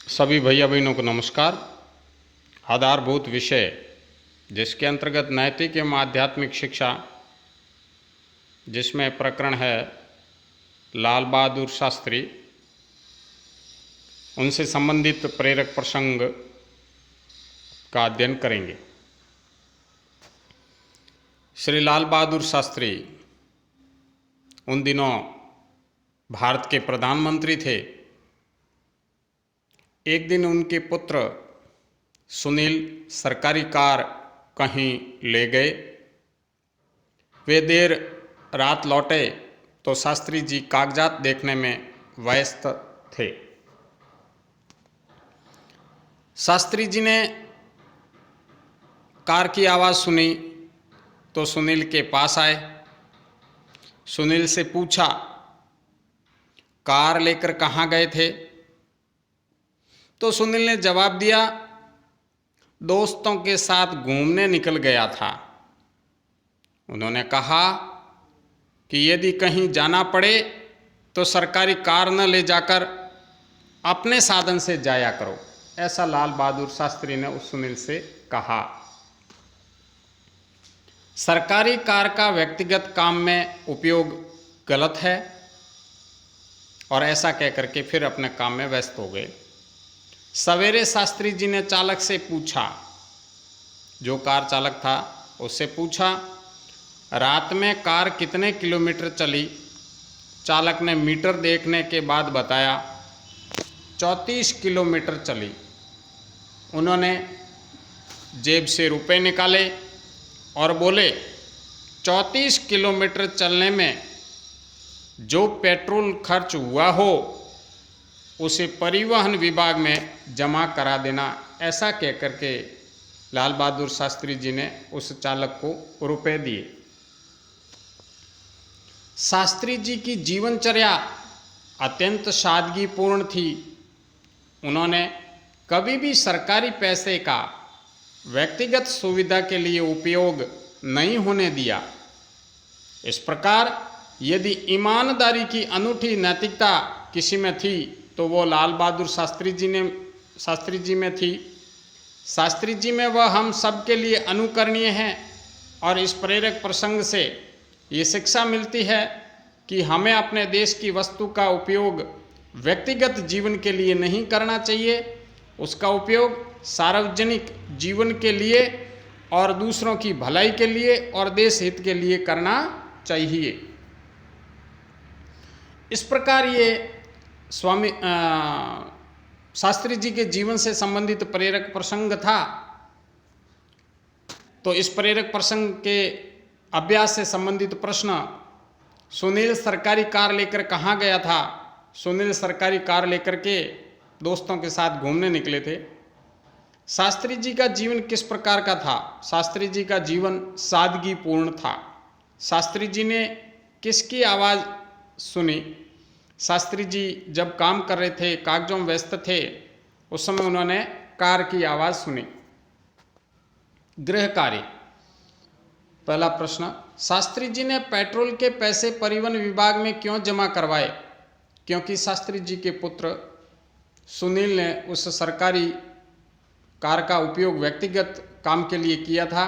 सभी भैया बहनों को नमस्कार। आधारभूत विषय जिसके अंतर्गत नैतिक एवं आध्यात्मिक शिक्षा, जिसमें प्रकरण है लाल बहादुर शास्त्री, उनसे संबंधित प्रेरक प्रसंग का अध्ययन करेंगे। श्री लाल बहादुर शास्त्री उन दिनों भारत के प्रधानमंत्री थे। एक दिन उनके पुत्र सुनील सरकारी कार कहीं ले गए। वे देर रात लौटे तो शास्त्री जी कागजात देखने में व्यस्त थे। शास्त्री जी ने कार की आवाज़ सुनी तो सुनील के पास आए। सुनील से पूछा, कार लेकर कहाँ गए थे? तो सुनील ने जवाब दिया, दोस्तों के साथ घूमने निकल गया था। उन्होंने कहा कि यदि कहीं जाना पड़े तो सरकारी कार न ले जाकर अपने साधन से जाया करो। ऐसा लाल बहादुर शास्त्री ने उस सुनील से कहा। सरकारी कार का व्यक्तिगत काम में उपयोग गलत है, और ऐसा कहकर के फिर अपने काम में व्यस्त हो गए। सवेरे शास्त्री जी ने चालक से पूछा, जो कार चालक था उससे पूछा, रात में कार कितने किलोमीटर चली? चालक ने मीटर देखने के बाद बताया 34 किलोमीटर चली। उन्होंने जेब से रुपए निकाले और बोले, 34 किलोमीटर चलने में जो पेट्रोल खर्च हुआ हो उसे परिवहन विभाग में जमा करा देना। ऐसा कहकर के लाल बहादुर शास्त्री जी ने उस चालक को रुपए दिए। शास्त्री जी की जीवनचर्या अत्यंत सादगीपूर्ण थी। उन्होंने कभी भी सरकारी पैसे का व्यक्तिगत सुविधा के लिए उपयोग नहीं होने दिया। इस प्रकार यदि ईमानदारी की अनूठी नैतिकता किसी में थी तो वो लाल बहादुर शास्त्री जी में थी। शास्त्री जी में वह हम सब के लिए अनुकरणीय हैं। और इस प्रेरक प्रसंग से ये शिक्षा मिलती है कि हमें अपने देश की वस्तु का उपयोग व्यक्तिगत जीवन के लिए नहीं करना चाहिए। उसका उपयोग सार्वजनिक जीवन के लिए और दूसरों की भलाई के लिए और देश हित के लिए करना चाहिए। इस प्रकार ये स्वामी शास्त्री जी के जीवन से संबंधित प्रेरक प्रसंग था। तो इस प्रेरक प्रसंग के अभ्यास से संबंधित प्रश्न, सुनील सरकारी कार लेकर कहाँ गया था? सुनील सरकारी कार लेकर के दोस्तों के साथ घूमने निकले थे। शास्त्री जी का जीवन किस प्रकार का था? शास्त्री जी का जीवन सादगीपूर्ण था। शास्त्री जी ने किसकी आवाज़ सुनी? शास्त्री जी जब काम कर रहे थे, कागजों में व्यस्त थे, उस समय उन्होंने कार की आवाज़ सुनी। गृह कार्य। पहला प्रश्न, शास्त्री जी ने पेट्रोल के पैसे परिवहन विभाग में क्यों जमा करवाए? क्योंकि शास्त्री जी के पुत्र सुनील ने उस सरकारी कार का उपयोग व्यक्तिगत काम के लिए किया था,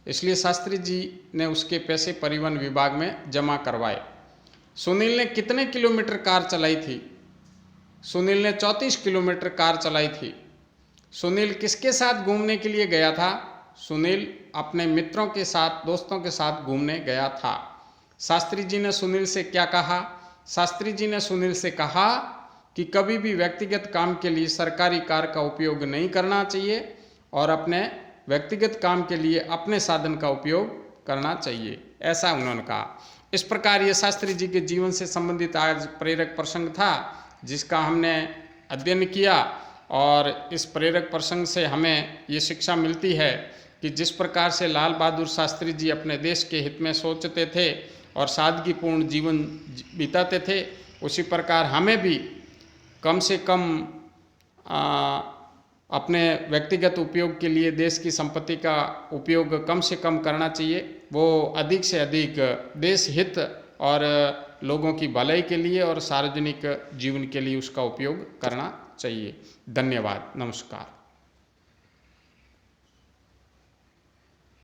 इसलिए शास्त्री जी ने उसके पैसे परिवहन विभाग में जमा करवाए। सुनील ने कितने किलोमीटर कार चलाई थी? सुनील ने 34 किलोमीटर कार चलाई थी। सुनील किसके साथ घूमने के लिए गया था? सुनील अपने मित्रों के साथ, दोस्तों के साथ घूमने गया था। शास्त्री जी ने सुनील से क्या कहा? शास्त्री जी ने सुनील से कहा कि कभी भी व्यक्तिगत काम के लिए सरकारी कार का उपयोग नहीं करना चाहिए और अपने व्यक्तिगत काम के लिए अपने साधन का उपयोग करना चाहिए, ऐसा उन्होंने कहा। इस प्रकार ये शास्त्री जी के जीवन से संबंधित आज प्रेरक प्रसंग था, जिसका हमने अध्ययन किया। और इस प्रेरक प्रसंग से हमें ये शिक्षा मिलती है कि जिस प्रकार से लाल बहादुर शास्त्री जी अपने देश के हित में सोचते थे और सादगीपूर्ण जीवन बिताते थे, उसी प्रकार हमें भी कम से कम अपने व्यक्तिगत उपयोग के लिए देश की संपत्ति का उपयोग कम से कम करना चाहिए। वो अधिक से अधिक देश हित और लोगों की भलाई के लिए और सार्वजनिक जीवन के लिए उसका उपयोग करना चाहिए। धन्यवाद, नमस्कार।